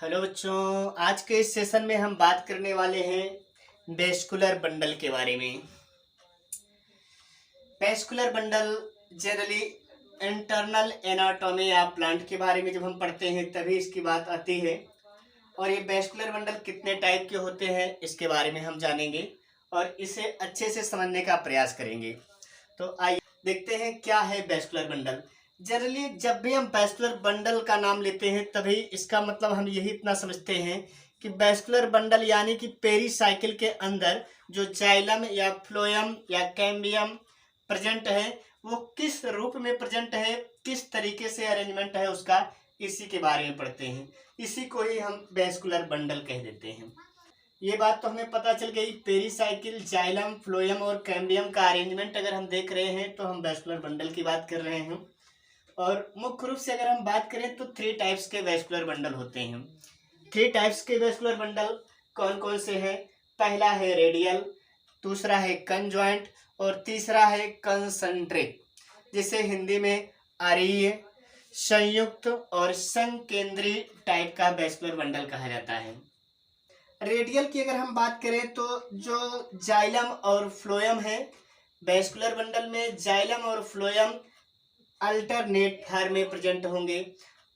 Hello बच्चों, आज के इस सेशन में हम बात करने वाले हैं वेस्कुलर बंडल के बारे में। Vascular bundle generally internal anatomy या प्लांट के बारे में जब हम पढ़ते हैं तभी इसकी बात आती है। और ये वेस्कुलर बंडल कितने टाइप के होते हैं इसके बारे में हम जानेंगे और इसे अच्छे से समझने का प्रयास करेंगे। तो आइए देखते हैं क्या है वेस्कुलर बंडल। जनरली जब भी हम वेस्कुलर बंडल का नाम लेते हैं तभी इसका मतलब हम यही इतना समझते हैं कि वेस्कुलर बंडल यानी कि पेरीसाइकिल के अंदर जो जाइलम या फ्लोएम या कैम्बियम प्रेजेंट है वो किस रूप में प्रेजेंट है, किस तरीके से अरेंजमेंट है उसका, इसी के बारे में पढ़ते हैं। इसी को ही हम वेस्कुलर बंडल कह देते हैं। ये बात तो हमें पता चल गई, पेरीसाइकिल, जाइलम, फ्लोएम और कैम्बियम का अरेंजमेंट अगर हम देख रहे हैं तो हम वेस्कुलर बंडल की बात कर रहे हैं। और मुख्य रूप से अगर हम बात करें तो 3 टाइप्स के वेस्कुलर बंडल होते हैं। 3 टाइप्स के वेस्कुलर बंडल कौन कौन से हैं? पहला है रेडियल, दूसरा है कंजॉइंट और तीसरा है कंसंट्रिक, जिसे हिंदी में अरीय, संयुक्त और संकेंद्री टाइप का वेस्कुलर बंडल कहा जाता है। रेडियल की अगर हम बात करें तो जो जाइलम और फ्लोएम है, वेस्कुलर बंडल में जाइलम और फ्लोएम अल्टरनेट फॉर्म में प्रेजेंट होंगे।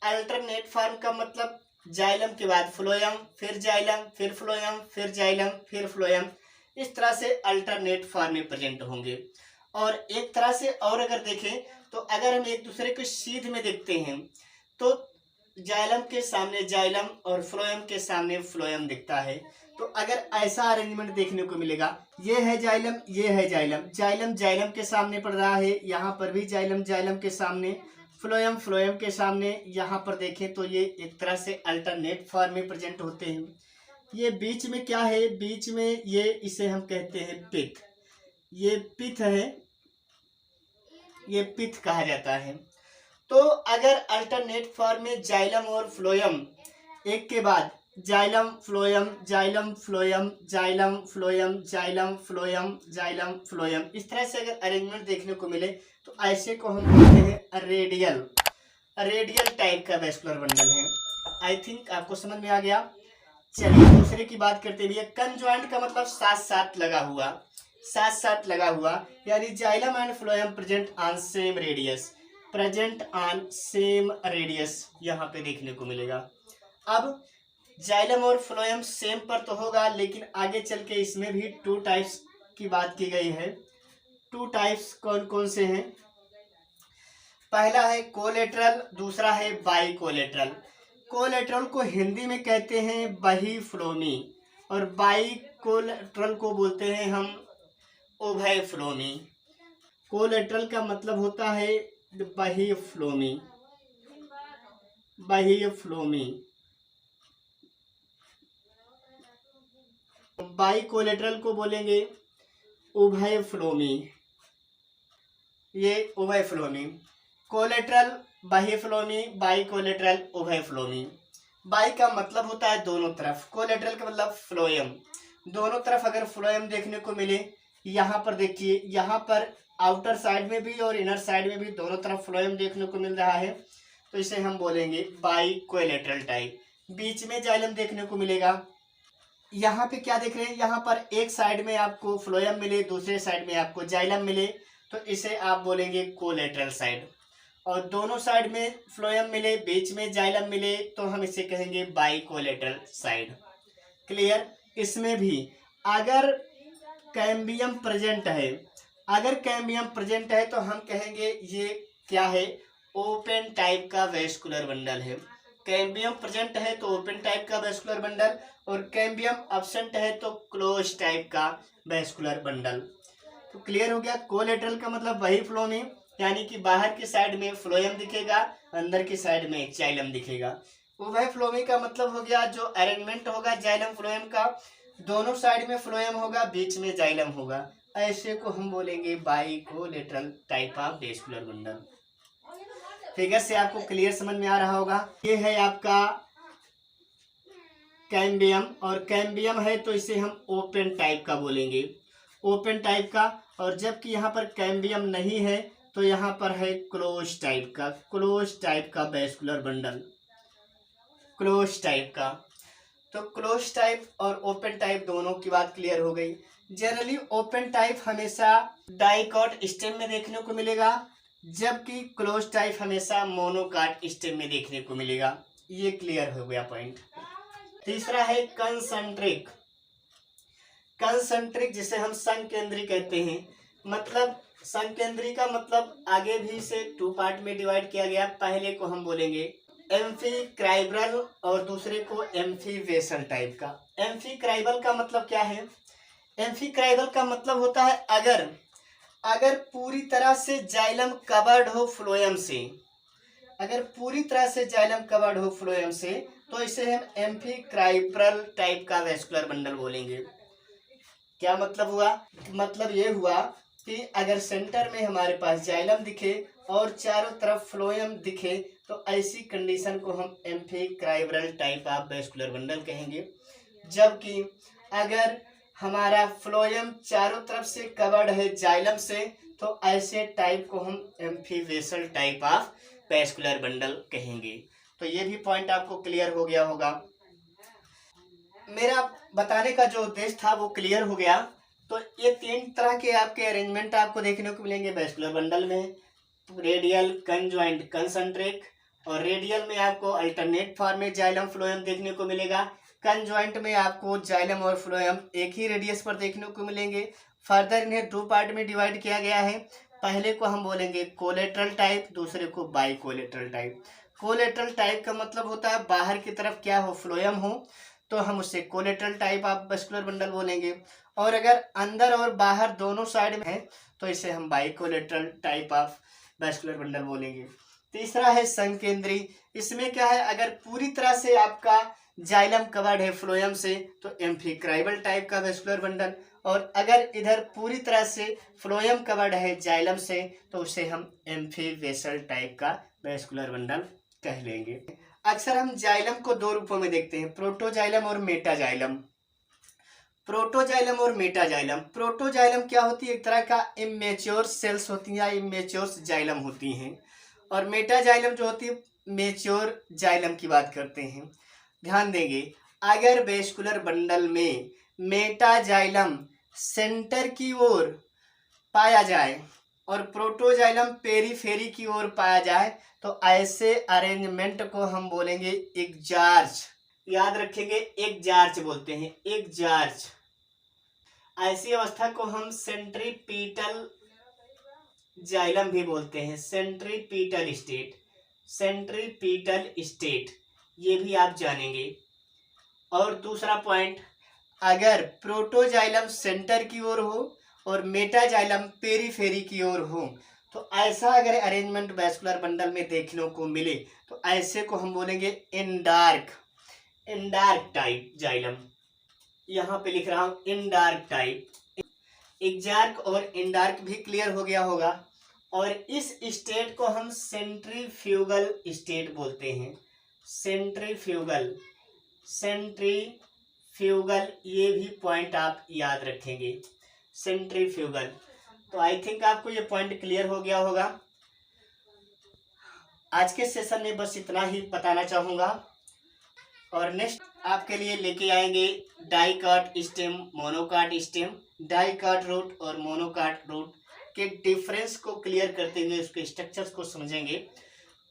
अल्टरनेट फॉर्म का मतलब जाइलम के बाद फ्लोएम, फिर जाइलम, फिर फ्लोएम, फिर जाइलम, फिर फ्लोएम, इस तरह से अल्टरनेट फॉर्म में प्रेजेंट होंगे। और एक तरह से और अगर देखें तो अगर हम एक दूसरे को सीध में देखते हैं तो जाइलम के सामने जाइलम और फ्लोएम के सामने फ्लोएम दिखता है। तो अगर ऐसा अरेंजमेंट देखने को मिलेगा, ये है जाइलम, ये है जाइलम, जाइलम जाइलम के सामने पड़ रहा है, यहाँ पर भी जाइलम जाइलम के सामने, फ्लोएम फ्लोएम के सामने, यहाँ पर देखें तो ये एक तरह से अल्टरनेट फॉर्म में प्रेजेंट होते हैं। ये बीच में क्या है? बीच में ये इसे हम कहते हैं पिथ। ये पिथ है, ये पिथ कहा जाता है। तो अगर अल्टरनेट फॉर्म में जाइलम और फ्लोएम एक के बाद xylem phloem, xylem phloem, xylem phloem, xylem phloem, xylem phloem, इस तरह से अगर अरेंजमेंट देखने को मिले तो ऐसे को हम बोलते हैं रेडियल। रेडियल टाइप का वेस्कुलर बंडल है। आई थिंक आपको समझ में आ गया। चलिए दूसरे की बात करते हुए, कंजॉइंट का मतलब साथ साथ लगा हुआ, साथ साथ लगा हुआ, यानी xylem and phloem present on same radius, present on same radius यहाँ पे देखने को मिलेगा। अब जाइलम और फ्लोएम सेम पर तो होगा, लेकिन आगे चल के इसमें भी 2 टाइप्स की बात की गई है। 2 टाइप्स कौन कौन से हैं? पहला है कोलेटरल, दूसरा है बाई कोलेटरल। कोलेटरल को हिंदी में कहते हैं बही फ्लोमी और बाई कोलेटरल को बोलते हैं हम उभय फ्लोमी। कोलेटरल का मतलब होता है बही फ्लोमी, बही फ्लोमी। बाई कोलेटरल को बोलेंगे उभय फ्लोमी, ये उभय फ्लोमी। कोलेटरल बाह्य फ्लोमी, बाई कोलेटरल उभय फ्लोमी। बाई का मतलब होता है दोनों तरफ, कोलेटरल का मतलब फ्लोएम। दोनों तरफ अगर फ्लोएम देखने को मिले, यहाँ पर देखिए, यहाँ पर आउटर साइड में भी और इनर साइड में भी दोनों तरफ फ्लोएम देखने को मिल रहा है, तो इसे हम बोलेंगे बाई कोलेटरल टाइप। बीच में जाइलम देखने को मिलेगा। यहाँ पे क्या देख रहे हैं? यहाँ पर एक साइड में आपको फ्लोएम मिले, दूसरे साइड में आपको जाइलम मिले, तो इसे आप बोलेंगे कोलेटरल साइड। और दोनों साइड में फ्लोएम मिले, बीच में जाइलम मिले, तो हम इसे कहेंगे बाई कोलेटरल साइड। क्लियर? इसमें भी अगर कैम्बियम प्रेजेंट है, अगर कैम्बियम प्रेजेंट है तो हम कहेंगे ये क्या है? ओपन टाइप का वेस्कुलर बंडल है। कैम्बियम प्रेजेंट है तो ओपन टाइप का वेस्कुलर बंडल, और कैम्बियम अब्सेंट है तो क्लोज टाइप का वेस्कुलर बंडल। तो क्लियर हो गया। कोलेटरल का मतलब वही फ्लोमी, यानी कि बाहर की साइड में फ्लोएम दिखेगा, अंदर की साइड में जाइलम दिखेगा। उभय फ्लोमी का मतलब हो गया जो अरेंजमेंट होगा जाइलम फ्लोएम का, दोनों साइड में फ्लोएम होगा, बीच में जाइलम होगा, ऐसे को हम बोलेंगे by collateral type of vascular bundle. Figure से आपको क्लियर समझ में आ रहा होगा। ये है आपका कैम्बियम, और कैम्बियम है तो इसे हम ओपन टाइप का बोलेंगे, ओपन टाइप का। और जबकि यहाँ पर कैम्बियम नहीं है तो यहाँ पर है क्लोज टाइप का, क्लोज टाइप का वेस्कुलर बंडल। क्लोज टाइप का। तो क्लोज टाइप और ओपन टाइप दोनों की बात क्लियर हो गई। जनरली ओपन टाइप हमेशा डाइकॉट स्टेम में देखने को मिलेगा, जबकि क्लोज टाइप हमेशा मोनोकाट स्टेम में देखने को मिलेगा। ये क्लियर हो गया पॉइंट। तीसरा है कंसंट्रिक। कंसंट्रिक जिसे हम संकेंद्री कहते हैं, मतलब संकेंद्री का मतलब आगे भी से 2 पार्ट में डिवाइड किया गया। पहले को हम बोलेंगे एम्फीक्राइबल और दूसरे को एम्फीवेसल टाइप का। एम्फीक्राइबल का मतलब क्या है? एम्फीक्राइबल का मतलब होता है अगर पूरी तरह से जाइलम कवर्ड हो फ्लोएम से, अगर पूरी तरह से जाइलम कवर्ड हो फ्लोएम से, तो इसे हम एम्फीक्राइबल टाइप का वेस्कुलर बंडल बोलेंगे। क्या मतलब हुआ? मतलब ये हुआ कि अगर सेंटर में हमारे पास जाइलम दिखे और चारों तरफ फ्लोएम दिखे, तो ऐसी कंडीशन को हम एम्फीक्राइबल टाइप ऑफ वेस्कुलर बंडल कहेंगे। जबकि अगर हमारा फ्लोएम चारों तरफ से कवर्ड है जाइलम से, तो ऐसे टाइप को हम एम्फीवेसल टाइप ऑफ वेस्कुलर बंडल कहेंगे। तो ये भी पॉइंट आपको क्लियर हो गया होगा। मेरा बताने का जो उद्देश्य था वो क्लियर हो गया। तो ये 3 तरह के आपके अरेंजमेंट आपको देखने को मिलेंगे वेस्कुलर बंडल में। Radial, conjoint, concentric. और रेडियल में आपको अल्टरनेट फॉर्म में जाइलम फ्लोएम देखने को मिलेगा। कंजॉइंट में आपको जाइलम और फ्लोएम एक ही रेडियस पर देखने को मिलेंगे। फर्दर इन्हें 2 पार्ट में डिवाइड किया गया है। पहले को हम बोलेंगे कोलेटरल टाइप, दूसरे को by collateral type. Collateral type का मतलब होता है बाहर की तरफ क्या हो, फ्लोएम हो, तो हम उससे collateral type of vascular bundle बोलेंगे। और अगर अंदर और बाहर दोनों साइड में है, तो इसे हम by collateral type of vascular bundle बोलेंगे। तीसरा है संकेंद्री। इसमें क्या है, अगर पूरी तरह से आपका जाइलम कवर्ड है फ्लोएम से, तो एम्फीक्राइबल टाइप का वेस्कुलर बंडल। और अगर इधर पूरी तरह से फ्लोएम कवर्ड है जाइलम से, तो उसे हम एम्फीवेसल टाइप का वेस्कुलर बंडल कह लेंगे। अक्सर हम जाइलम को 2 रूपों में देखते हैं, प्रोटोजाइलम और मेटाजाइलम। प्रोटोजाइलम और मेटाजाइलम। प्रोटोजाइलम क्या होती है? एक तरह का इमेच्योर सेल्स होती हैं या इमेच्योर जाइलम होती हैं। और मेटाजाइलम जो होती है मेच्योर जाइलम की बात करते हैं। ध्यान देंगे, अगर वेस्कुलर बंडल में मेटाजाइलम सेंटर की ओर पाया जाए और प्रोटोजाइलम पेरीफेरी की ओर पाया जाए, तो ऐसे अरेंजमेंट को हम बोलेंगे एक्जार्च। याद रखेंगे, एक्जार्च बोलते हैं, एक्जार्च। ऐसी अवस्था को हम सेंट्रीपीटल जाइलम भी बोलते हैं, सेंट्रीपीटल स्टेट, सेंट्रीपीटल स्टेट, ये भी आप जानेंगे। और दूसरा पॉइंट, अगर प्रोटोजाइलम सेंटर की ओर हो और मेटाजाइलम पेरीफेरी की ओर हो, तो ऐसा अगर अरेंजमेंट वेस्कुलर बंडल में देखने को मिले, तो ऐसे को हम बोलेंगे इंडार्क, इंडार्क टाइप जाइलम। यहाँ पे लिख रहा हूँ इंडार्क टाइप। एक्जार्क और इंडार्क भी क्लियर हो गया होगा। और इस स्टेट को हम सेंट्रीफ्यूगल स्टेट बोलते हैं, सेंट्रीफ्यूगल, सेंट्रीफ्यूगल, ये भी पॉइंट आप याद रखेंगे, सेंट्रीफ्यूगल। तो आई थिंक आपको ये पॉइंट क्लियर हो गया होगा। आज के सेशन में बस इतना ही बताना चाहूँगा। और नेक्स्ट आपके लिए लेके आएंगे dicot stem, monocot stem. Dicot root और मोनोकाट रूट के डिफरेंस को क्लियर करते हुए उसके स्ट्रक्चर्स को समझेंगे।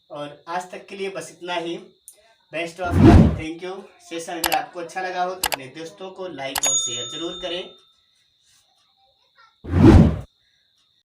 और आज तक के लिए बस इतना ही। Best of luck, thank you. Session अगर आपको अच्छा लगा हो तो अपने दोस्तों को लाइक और शेयर जरूर करें।